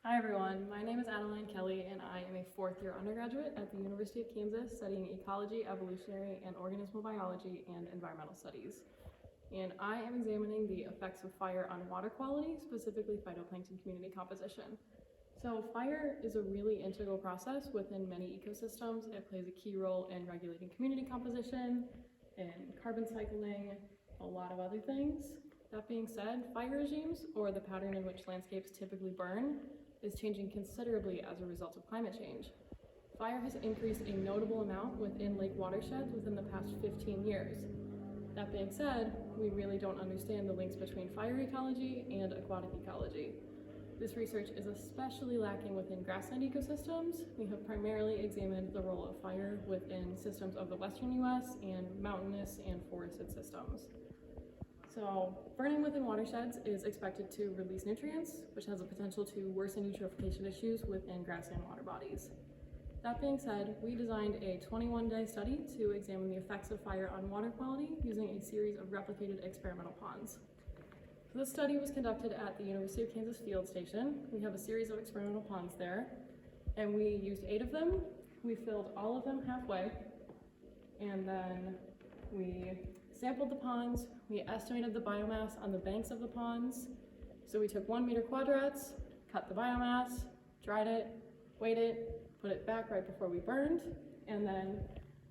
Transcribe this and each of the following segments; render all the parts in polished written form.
Hi everyone, my name is Adeline Kelly and I am a fourth-year undergraduate at the University of Kansas studying ecology, evolutionary and organismal biology and environmental studies. And I am examining the effects of fire on water quality, specifically phytoplankton community composition. So fire is a really integral process within many ecosystems. It plays a key role in regulating community composition, in carbon cycling, a lot of other things. That being said, fire regimes, or the pattern in which landscapes typically burn, is changing considerably as a result of climate change. Fire has increased a notable amount within lake watersheds within the past 15 years. That being said, we really don't understand the links between fire ecology and aquatic ecology. This research is especially lacking within grassland ecosystems. We have primarily examined the role of fire within systems of the western US and mountainous and forested systems. So, burning within watersheds is expected to release nutrients, which has the potential to worsen eutrophication issues within grassland water bodies. That being said, we designed a 21-day study to examine the effects of fire on water quality using a series of replicated experimental ponds. So this study was conducted at the University of Kansas Field Station. We have a series of experimental ponds there, and we used 8 of them. We filled all of them halfway, and then we sampled the ponds. We estimated the biomass on the banks of the ponds. So we took 1 meter quadrats, cut the biomass, dried it, weighed it, put it back right before we burned, and then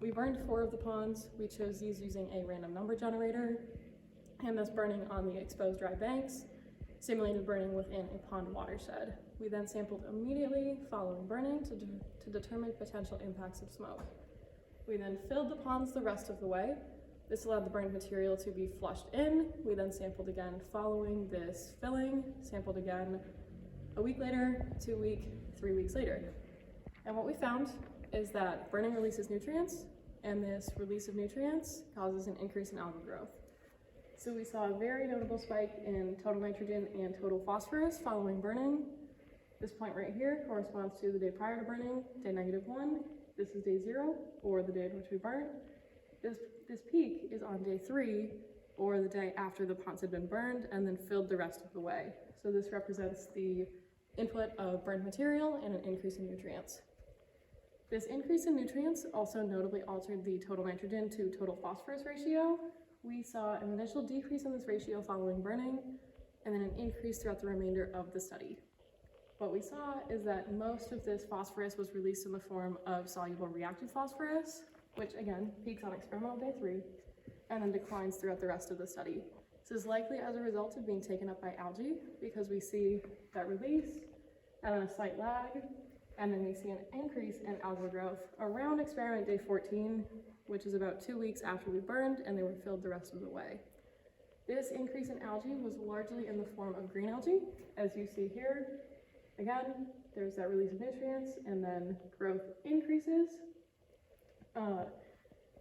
we burned 4 of the ponds. We chose these using a random number generator, and this burning on the exposed dry banks simulated burning within a pond watershed. We then sampled immediately following burning to determine potential impacts of smoke. We then filled the ponds the rest of the way. This allowed the burned material to be flushed in. We then sampled again following this filling, sampled again a week later, 2 weeks, 3 weeks later. And what we found is that burning releases nutrients, and this release of nutrients causes an increase in algal growth. So we saw a very notable spike in total nitrogen and total phosphorus following burning. This point right here corresponds to the day prior to burning, day -1. This is day 0, or the day in which we burned. This peak is on day 3, or the day after the ponds had been burned and then filled the rest of the way. So this represents the input of burned material and an increase in nutrients. This increase in nutrients also notably altered the total nitrogen to total phosphorus ratio. We saw an initial decrease in this ratio following burning, and then an increase throughout the remainder of the study. What we saw is that most of this phosphorus was released in the form of soluble reactive phosphorus, which again peaks on experimental day 3, and then declines throughout the rest of the study. This is likely as a result of being taken up by algae, because we see that release and then a slight lag, and then we see an increase in algal growth around experiment day 14, which is about 2 weeks after we burned and they were filled the rest of the way. This increase in algae was largely in the form of green algae, as you see here. Again, there's that release of nutrients and then growth increases.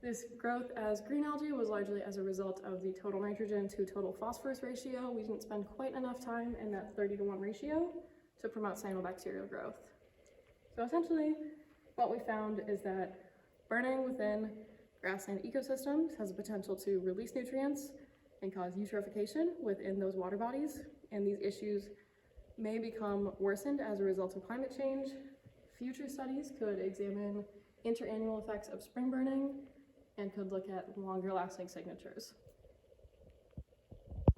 This growth as green algae was largely as a result of the total nitrogen to total phosphorus ratio. We didn't spend quite enough time in that 30-to-1 ratio to promote cyanobacterial growth. So essentially, what we found is that burning within grassland ecosystems has the potential to release nutrients and cause eutrophication within those water bodies, and these issues may become worsened as a result of climate change. Future studies could examine interannual effects of spring burning and could look at longer lasting signatures.